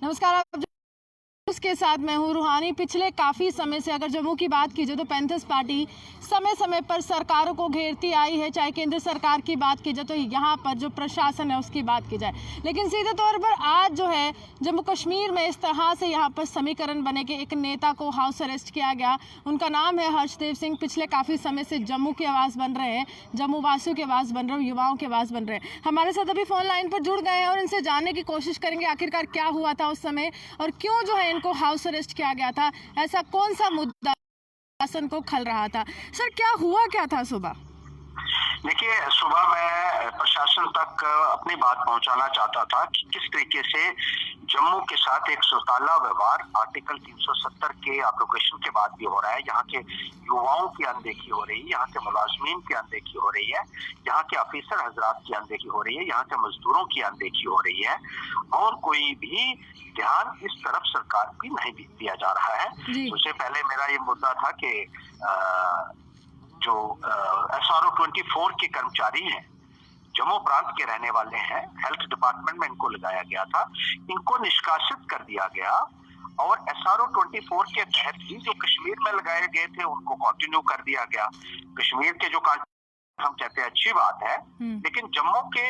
नमस्कार। आप उसके साथ मैं हूं रूहानी। पिछले काफ़ी समय से अगर जम्मू की बात की जाए तो पैंथर्स पार्टी समय समय पर सरकारों को घेरती आई है। चाहे केंद्र सरकार की बात की जाए तो यहाँ पर जो प्रशासन है उसकी बात की जाए, लेकिन सीधे तौर पर आज जो है जम्मू कश्मीर में इस तरह से यहाँ पर समीकरण बने कि एक नेता को हाउस अरेस्ट किया गया। उनका नाम है हर्षदेव सिंह। पिछले काफ़ी समय से जम्मू की आवाज़ बन रहे हैं, जम्मू वासियों की आवाज़ बन रहे हैं, युवाओं की आवाज़ बन रहे हैं। हमारे साथ अभी फोन लाइन पर जुड़ गए हैं और इनसे जानने की कोशिश करेंगे आखिरकार क्या हुआ था उस समय और क्यों जो है इनको हाउस अरेस्ट किया गया था। ऐसा कौन सा मुद्दा शासन को खल रहा था? सर, क्या हुआ क्या था सुबह? देखिए, सुबह मैं प्रशासन तक अपनी बात पहुंचाना चाहता था कि किस तरीके से जम्मू के साथ एक सौताला व्यवहार आर्टिकल 370 के एप्लीकेशन के बाद भी हो रहा है। यहाँ के युवाओं की अनदेखी हो रही है, यहाँ के मुलाजमीन की अनदेखी हो रही है, यहाँ के ऑफिसर हजरात की अनदेखी हो रही है, यहाँ के मजदूरों की अनदेखी हो रही है और कोई भी ध्यान इस तरफ सरकार की नहीं दिया जा रहा है। सबसे पहले मेरा ये मुद्दा था कि जो SRO 24 के कर्मचारी हैं, जम्मू प्रांत के रहने वाले हैं, हेल्थ डिपार्टमेंट में इनको लगाया गया था, इनको निष्कासित कर दिया गया और SRO 24 के तहत ही जो कश्मीर में लगाए गए थे उनको कंटिन्यू कर दिया गया। कश्मीर के जो हम कहते हैं अच्छी बात है, लेकिन जम्मू के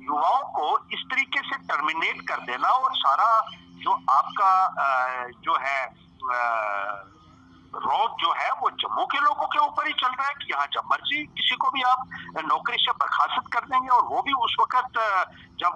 युवाओं को इस तरीके से टर्मिनेट कर देना और सारा जो आपका जो है रोग जो है वो जम्मू के लोगों के ऊपर ही चल रहा है कि यहाँ जब मर्जी किसी को भी आप नौकरी से बर्खास्त कर देंगे, और वो भी उस वक्त जब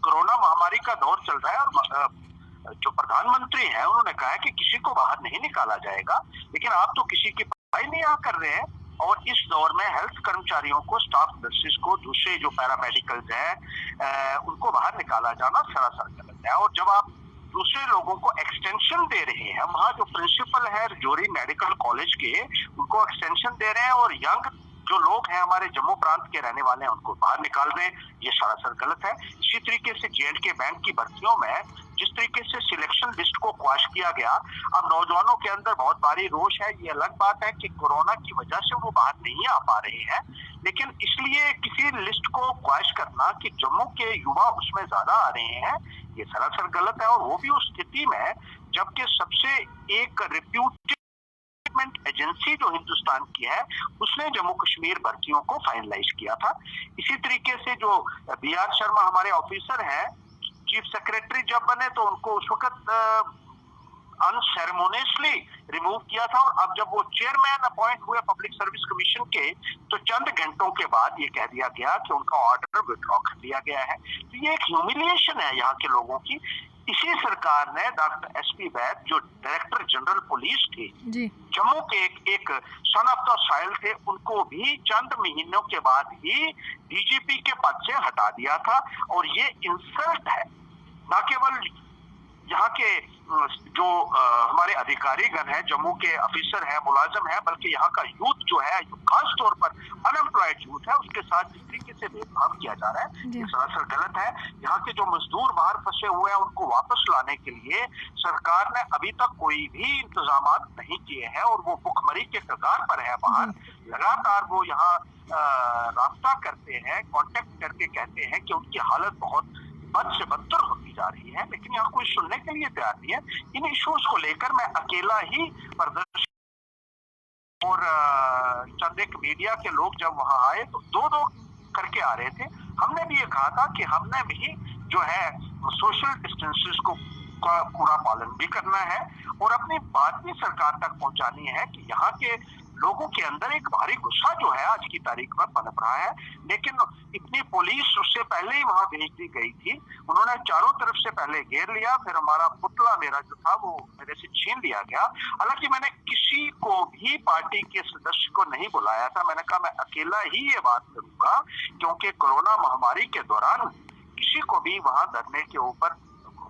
कोरोना महामारी का दौर चल रहा है और जो प्रधानमंत्री हैं उन्होंने कहा है कि किसी को बाहर नहीं निकाला जाएगा, लेकिन आप तो किसी की परवाही नहीं यहाँ कर रहे हैं। और इस दौर में हेल्थ कर्मचारियों को, स्टाफ नर्सेज को, दूसरे जो पैरामेडिकल्स हैं उनको बाहर निकाला जाना सरासर गलत है। और जब आप दूसरे लोगों को एक्सटेंशन दे रहे हैं, वहाँ जो प्रिंसिपल है जोरी मेडिकल कॉलेज के, उनको एक्सटेंशन दे रहे हैं और यंग जो लोग हैं हमारे जम्मू प्रांत के रहने वाले हैं उनको बाहर निकाल रहे हैं, ये सरासर गलत है। इसी तरीके से J&K बैंक की भर्तियों में जिस तरीके से सिलेक्शन लिस्ट को क्वाश किया गया, अब नौजवानों के अंदर बहुत भारी रोष है। ये अलग बात है कि कोरोना की वजह से वो बाहर नहीं आ पा रहे हैं, लेकिन इसलिए किसी लिस्ट को क्वाश करना कि जम्मू के युवा उसमें ज्यादा आ रहे हैं, ये सरासर गलत है। और वो भी उस स्थिति में जबकि सबसे एक रिप्यूटेड एजेंसी जो हिंदुस्तान की है उसने जम्मू कश्मीर भर्तियों को फाइनलाइज किया था। इसी तरीके से जो BR शर्मा हमारे ऑफिसर हैं, चीफ सेक्रेटरी जब बने तो उनको उस वक्त अनसेरेमोनियसली रिमूव किया था, और अब जब वो चेयरमैन अपॉइंट हुए पब्लिक सर्विस कमीशन के तो चंद घंटों के बाद ये कह दिया गया कि उनका ऑर्डर विड्रॉ कर लिया गया है। तो ये एक ह्यूमिलिएशन है यहाँ के लोगों की। इसी सरकार ने डॉक्टर SP वैद जो डायरेक्टर जनरल पुलिस थे जम्मू के, एक सन ऑफ द सॉइल थे, उनको भी चंद महीनों के बाद ही DGP के पद से हटा दिया था। और ये इंसल्ट है न केवल यहाँ के जो हमारे अधिकारीगण हैं, जम्मू के अफिसर हैं, मुलाजिम हैं, बल्कि यहाँ का यूथ जो है, खास तौर पर अनएम्प्लॉयड यूथ है, उसके साथ जिस तरीके से भेदभाव किया जा रहा है ये सरासर गलत है। यहाँ के जो मजदूर बाहर फंसे हुए हैं उनको वापस लाने के लिए सरकार ने अभी तक कोई भी इंतजाम नहीं किए हैं और वो भुखमरी के कगार पर है बाहर। लगातार वो यहाँ रास्ता करते हैं, कॉन्टेक्ट करके कहते हैं कि उनकी हालत बहुत बद से बदतर होती जा रही है, लेकिन यहाँ कोई सुनने के लिए तैयार नहीं है। इन इश्यूज को लेकर मैं अकेला ही प्रदर्शन और चंद एक मीडिया के लोग जब वहां आए तो दो करके आ रहे थे। हमने भी ये कहा था कि हमने भी जो है सोशल डिस्टेंसेस को का पूरा पालन भी करना है और अपनी बात भी सरकार तक पहुंचानी है कि यहाँ के लोगों के अंदर एक भारी गुस्सा जो है आज की तारीख में पनप रहा है। लेकिन इतनी पुलिस उससे पहले ही वहां भेज दी गई थी, उन्होंने चारों तरफ से पहले घेर लिया, फिर हमारा पुतला मेरा जो था वो मेरे से छीन लिया गया। हालांकि मैंने किसी को भी पार्टी के सदस्य को नहीं बुलाया था, मैंने कहा मैं अकेला ही ये बात करूंगा, क्योंकि कोरोना महामारी के दौरान किसी को भी वहां धरने के ऊपर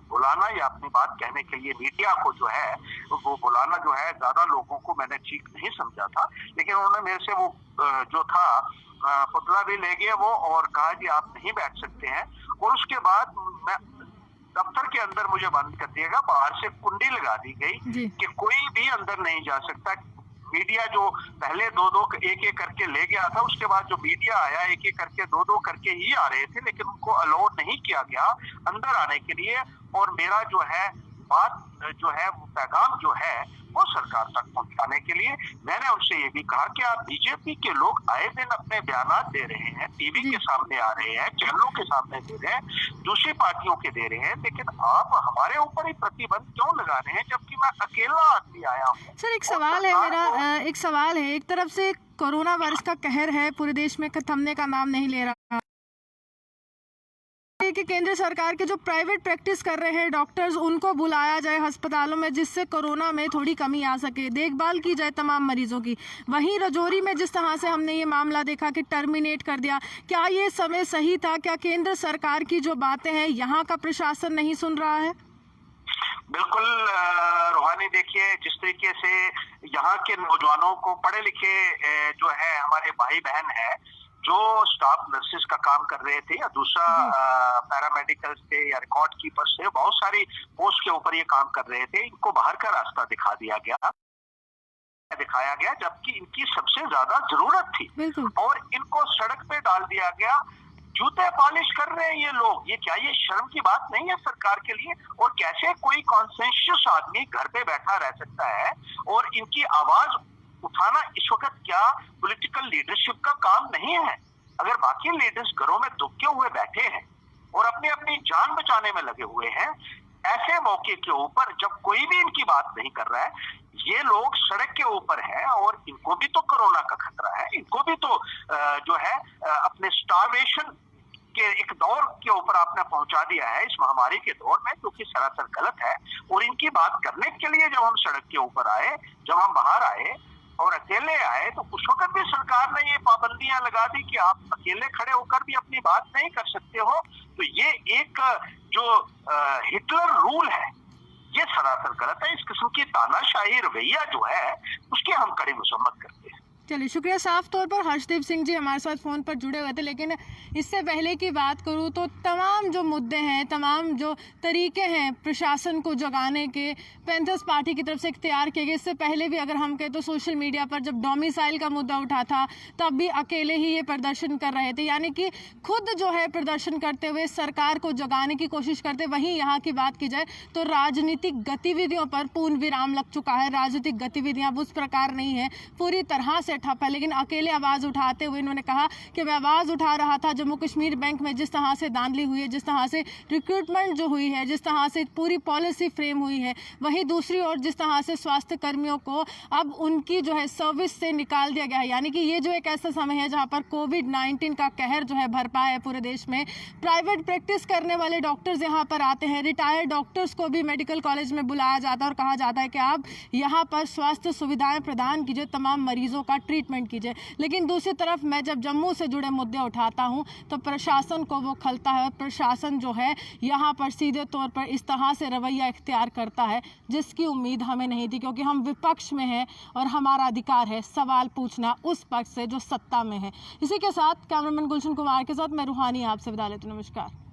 बुलाना या अपनी बात कहने के लिए मीडिया को जो है वो बुलाना जो है ज्यादा लोगों को मैंने ठीक नहीं समझा था। लेकिन उन्होंने मेरे से वो जो था पुतला भी ले गए वो और कहा कि आप नहीं बैठ सकते हैं, और उसके बाद मैं दफ्तर के अंदर मुझे बंद कर दिया गया, बाहर से कुंडी लगा दी गई कि कोई भी अंदर नहीं जा सकता। मीडिया जो पहले दो दो एक एक करके ले गया था, उसके बाद जो मीडिया आया एक एक करके दो दो करके ही आ रहे थे, लेकिन उनको अलाउ नहीं किया गया अंदर आने के लिए। और मेरा जो है बात जो है वो पैगाम जो है वो सरकार तक पहुंचाने के लिए मैंने उनसे ये भी कहा कि आप बीजेपी के लोग आए दिन अपने बयान दे रहे हैं, टीवी के सामने आ रहे हैं, चैनलों के सामने दे रहे हैं, दूसरी पार्टियों के दे रहे हैं, लेकिन आप हमारे ऊपर ही प्रतिबंध क्यों लगा रहे हैं जबकि मैं अकेला आदमी आया हूँ। सर एक सवाल है मेरा, एक सवाल है, एक तरफ से कोरोना वायरस का कहर है पूरे देश में, थमने का नाम नहीं ले रहा कि केंद्र सरकार के जो प्राइवेट प्रैक्टिस कर रहे हैं डॉक्टर्स, उनको बुलाया जाए अस्पतालों में जिससे कोरोना में थोड़ी कमी आ सके, देखभाल की जाए तमाम मरीजों की। वहीं रजौरी में जिस तरह से हमने ये मामला देखा कि टर्मिनेट कर दिया, क्या ये समय सही था? क्या केंद्र सरकार की जो बातें हैं यहाँ का प्रशासन नहीं सुन रहा है? बिल्कुल रूहानी, देखिए जिस तरीके से यहाँ के नौजवानों को, पढ़े लिखे जो है हमारे भाई बहन है जो स्टाफ नर्सेस का काम कर रहे थे या दूसरा पैरामेडिकल्स थे या रिकॉर्ड कीपर्स थे, बहुत सारी पोस्ट के ऊपर ये काम कर रहे थे, इनको बाहर का रास्ता दिखाया गया जबकि इनकी सबसे ज्यादा जरूरत थी और इनको सड़क पे डाल दिया गया। जूते पॉलिश कर रहे हैं ये लोग, ये क्या ये शर्म की बात नहीं है सरकार के लिए? और कैसे कोई कॉन्सेंसस आदमी घर पे बैठा रह सकता है? और इनकी आवाज उठाना इस वक्त क्या पॉलिटिकल लीडरशिप का काम नहीं है? अगर बाकी लीडर्स घरों में दुबके हुए बैठे हैं और अपनी अपनी जान बचाने में लगे हुए हैं, ऐसे मौके के ऊपर जब कोई भी इनकी बात नहीं कर रहा है, ये लोग सड़क के ऊपर हैं और इनको भी तो कोरोना का खतरा है, इनको भी तो जो है अपने स्टार्वेशन के एक दौर के ऊपर आपने पहुंचा दिया है इस महामारी के दौर में, जो कि सरासर गलत है। और इनकी बात करने के लिए जब हम सड़क के ऊपर आए, जब हम बाहर आए और अकेले आए, तो उस वक्त भी सरकार ने ये पाबंदियां लगा दी कि आप अकेले खड़े होकर भी अपनी बात नहीं कर सकते हो। तो ये एक जो हिटलर रूल है, ये सरासर गलत है। इस किस्म की तानाशाही रवैया जो है उसकी हम कड़ी मजम्मत करते हैं। चलिए शुक्रिया। साफ तौर पर हर्षदीप सिंह जी हमारे साथ फ़ोन पर जुड़े हुए थे, लेकिन इससे पहले की बात करूं तो तमाम जो मुद्दे हैं, तमाम जो तरीके हैं प्रशासन को जगाने के, पैंथर्स पार्टी की तरफ से इख्तियार किए गए। इससे पहले भी अगर हम कहें तो सोशल मीडिया पर जब डोमिसाइल का मुद्दा उठा था तब भी अकेले ही ये प्रदर्शन कर रहे थे, यानी कि खुद जो है प्रदर्शन करते हुए सरकार को जगाने की कोशिश करते। वहीं यहाँ की बात की जाए तो राजनीतिक गतिविधियों पर पूर्ण विराम लग चुका है। राजनीतिक गतिविधियाँ उस प्रकार नहीं है, पूरी तरह से ठप है, लेकिन अकेले आवाज़ उठाते हुए इन्होंने कहा कि मैं आवाज़ उठा रहा था जम्मू कश्मीर बैंक में जिस तरह से धांधली हुई है, जिस तरह से रिक्रूटमेंट जो हुई है, जिस तरह से पूरी पॉलिसी फ्रेम हुई है, वहीं दूसरी ओर जिस तरह से स्वास्थ्य कर्मियों को अब उनकी जो है सर्विस से निकाल दिया गया है। यानी कि ये जो एक ऐसा समय है जहाँ पर कोविड-19 का कहर जो है भरपा है पूरे देश में। प्राइवेट प्रैक्टिस करने वाले डॉक्टर्स यहाँ पर आते हैं, रिटायर्ड डॉक्टर्स को भी मेडिकल कॉलेज में बुलाया जाता है और कहा जाता है कि आप यहाँ पर स्वास्थ्य सुविधाएं प्रदान कीजिए, तमाम मरीजों का ट्रीटमेंट कीजिए। लेकिन दूसरी तरफ मैं जब जम्मू से जुड़े मुद्दे उठाता हूँ तो प्रशासन को वो खलता है। प्रशासन जो है यहाँ पर सीधे तौर पर इस तरह से रवैया इख्तियार करता है जिसकी उम्मीद हमें नहीं थी, क्योंकि हम विपक्ष में हैं और हमारा अधिकार है सवाल पूछना उस पक्ष से जो सत्ता में है। इसी के साथ कैमरामैन गुलशन कुमार के साथ मैं रूहानी आपसे विदा लेती हूँ। नमस्कार।